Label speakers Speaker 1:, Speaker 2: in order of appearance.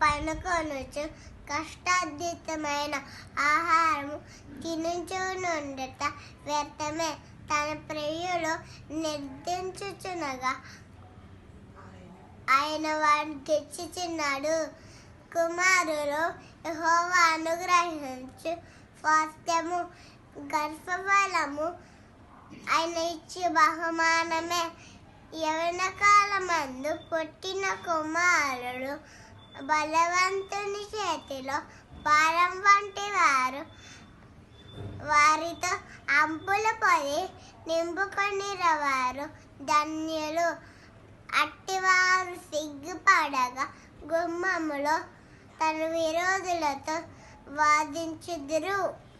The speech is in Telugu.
Speaker 1: పనుకొనుచు కష్టార్జితమైన ఆహారము తినుచునుండుట వ్యర్థమే. తన ప్రియులు నిర్దించుచునగా ఆయన వారిని తెచ్చుచున్నాడు. కుమారులు యెహోవా అనుగ్రహించు స్వాస్థ్యము, గర్భఫలము ఆయన ఇచ్చే బహుమానమే. యవ్వన కాలమందు పుట్టిన కుమారుడు బలవంతుని చేతిలో భారం వంటి వారు. వారితో అంపుల పొది నింపుకొనిరవారు ధన్యులు. అట్టివారు సిగ్గుపడగా గుమ్మములో తన విరోధులతో వాదించుదురు.